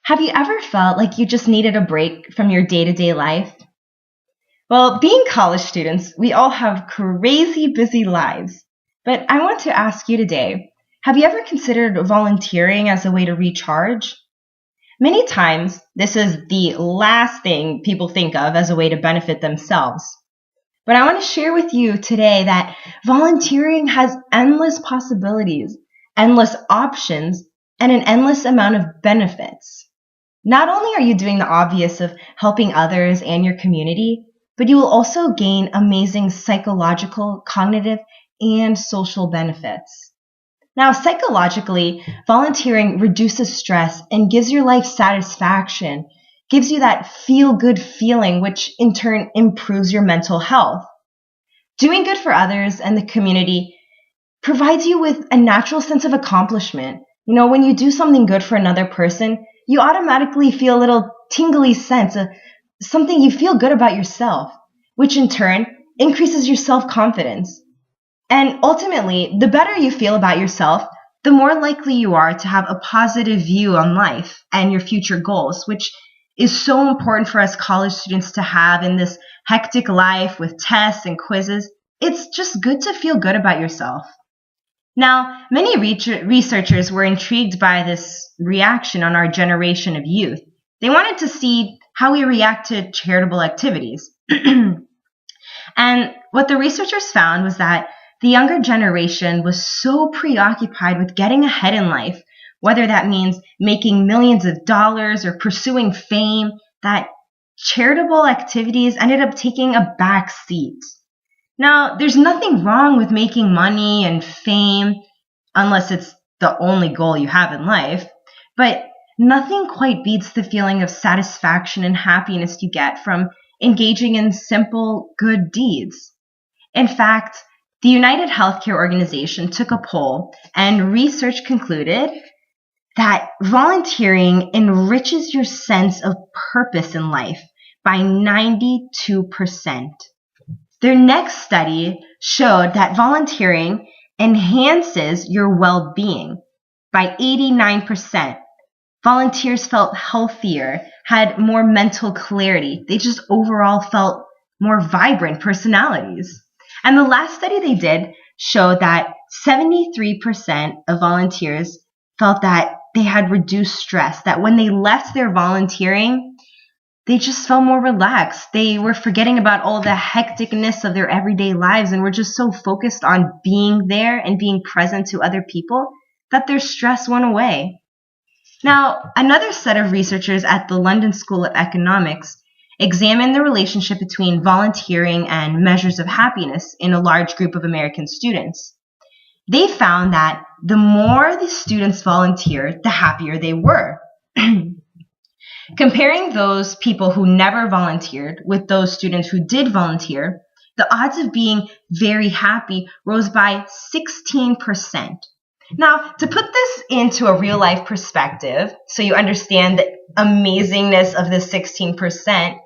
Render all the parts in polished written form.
Have you ever felt like you just needed a break from your day-to-day life? Well, being college students, we all have crazy busy lives. But I want to ask you today, have you ever considered volunteering as a way to recharge? Many times, this is the last thing people think of as a way to benefit themselves. But I want to share with you today that volunteering has endless possibilities, endless options, and an endless amount of benefits. Not only are you doing the obvious of helping others and your community, but you will also gain amazing psychological, cognitive, and social benefits. Now, psychologically, volunteering reduces stress and gives your life satisfaction, gives you that feel-good feeling, which in turn improves your mental health. Doing good for others and the community provides you with a natural sense of accomplishment. When you do something good for another person, you automatically feel a little tingly sense of something you feel good about yourself, which in turn increases your self-confidence. And ultimately, the better you feel about yourself, the more likely you are to have a positive view on life and your future goals, which is so important for us college students to have in this hectic life with tests and quizzes. It's just good to feel good about yourself. Now, many researchers were intrigued by this reaction on our generation of youth. They wanted to see how we react to charitable activities. And what the researchers found was that the younger generation was so preoccupied with getting ahead in life, whether that means making millions of dollars or pursuing fame, that charitable activities ended up taking a back seat. Now, there's nothing wrong with making money and fame, unless it's the only goal you have in life, but nothing quite beats the feeling of satisfaction and happiness you get from engaging in simple, good deeds. In fact, the United Healthcare Organization took a poll, and research concluded that volunteering enriches your sense of purpose in life by 92%. Their next study showed that volunteering enhances your well-being by 89%. Volunteers felt healthier, had more mental clarity. They just overall felt more vibrant personalities. And the last study they did showed that 73% of volunteers felt that they had reduced stress, that when they left their volunteering, they just felt more relaxed. They were forgetting about all the hecticness of their everyday lives and were just so focused on being there and being present to other people that their stress went away. Now, another set of researchers at the London School of Economics examined the relationship between volunteering and measures of happiness in a large group of American students. They found that the more the students volunteered, the happier they were. Comparing those people who never volunteered with those students who did volunteer, the odds of being very happy rose by 16%. Now, to put this into a real-life perspective, so you understand the amazingness of this 16%,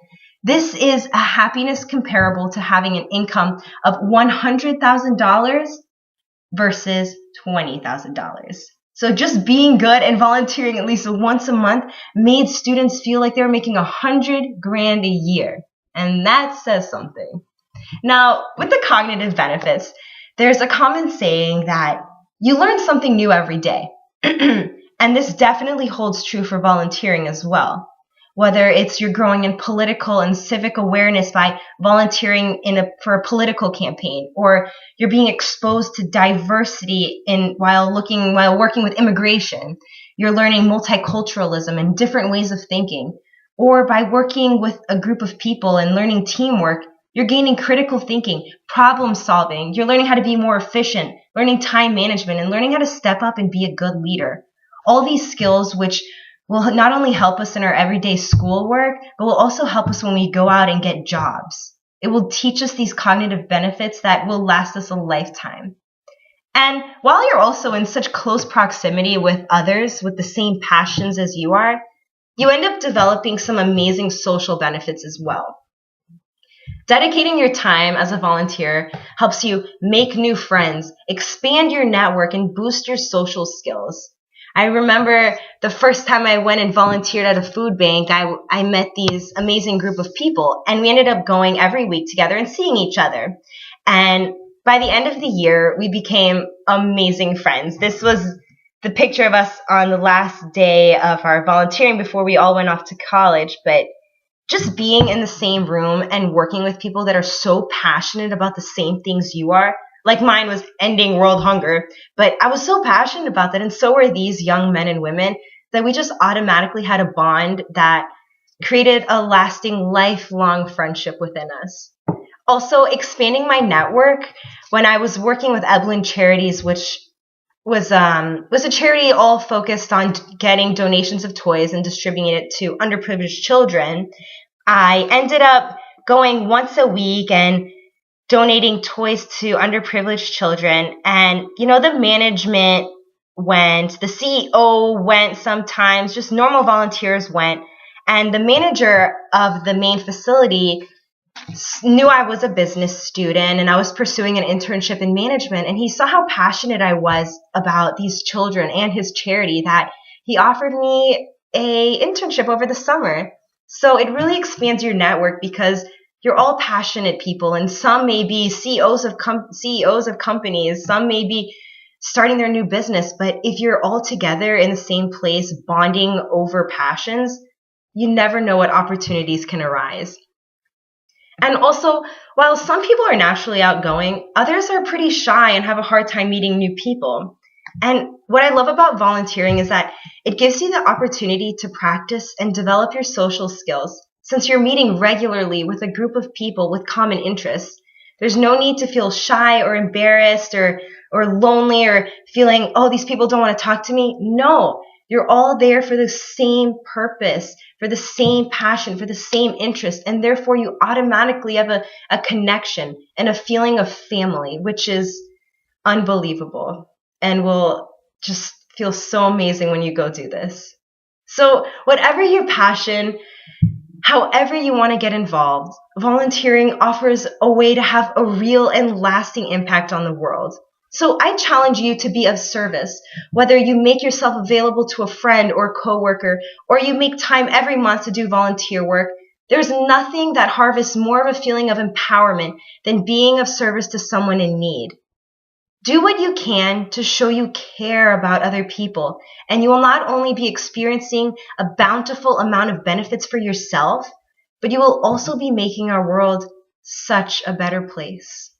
this is a happiness comparable to having an income of $100,000 versus $20,000. So just being good and volunteering at least once a month made students feel like they were making $100,000 a year. And that says something. Now, with the cognitive benefits, there's a common saying that you learn something new every day. And this definitely holds true for volunteering as well. Whether it's you're growing in political and civic awareness by volunteering for a political campaign, or you're being exposed to diversity while working with immigration, you're learning multiculturalism and different ways of thinking, or by working with a group of people and learning teamwork, you're gaining critical thinking, problem solving, you're learning how to be more efficient, learning time management, and learning how to step up and be a good leader. All these skills which will not only help us in our everyday schoolwork, but will also help us when we go out and get jobs. It will teach us these cognitive benefits that will last us a lifetime. And while you're also in such close proximity with others with the same passions as you are, you end up developing some amazing social benefits as well. Dedicating your time as a volunteer helps you make new friends, expand your network, and boost your social skills. I remember the first time I went and volunteered at a food bank, I met these amazing group of people, and we ended up going every week together and seeing each other. And by the end of the year, we became amazing friends. This was the picture of us on the last day of our volunteering before we all went off to college. But just being in the same room and working with people that are so passionate about the same things you are, like mine was ending world hunger, but I was so passionate about that, and so were these young men and women, that we just automatically had a bond that created a lasting, lifelong friendship within us. Also, expanding my network when I was working with Evelyn Charities, which was a charity all focused on getting donations of toys and distributing it to underprivileged children. I ended up going once a week and donating toys to underprivileged children. And, the management went, the CEO went sometimes, just normal volunteers went. And the manager of the main facility knew I was a business student and I was pursuing an internship in management. And he saw how passionate I was about these children and his charity that he offered me a internship over the summer. So it really expands your network because you're all passionate people, and some may be CEOs of companies, some may be starting their new business. But if you're all together in the same place, bonding over passions, you never know what opportunities can arise. And also, while some people are naturally outgoing, others are pretty shy and have a hard time meeting new people. And what I love about volunteering is that it gives you the opportunity to practice and develop your social skills. Since you're meeting regularly with a group of people with common interests, there's no need to feel shy or embarrassed or lonely or feeling, oh, these people don't want to talk to me. No, you're all there for the same purpose, for the same passion, for the same interest, and therefore you automatically have a connection and a feeling of family, which is unbelievable and will just feel so amazing when you go do this. So whatever your passion, however you want to get involved, volunteering offers a way to have a real and lasting impact on the world. So I challenge you to be of service, whether you make yourself available to a friend or coworker, or you make time every month to do volunteer work. There's nothing that harvests more of a feeling of empowerment than being of service to someone in need. Do what you can to show you care about other people, and you will not only be experiencing a bountiful amount of benefits for yourself, but you will also be making our world such a better place.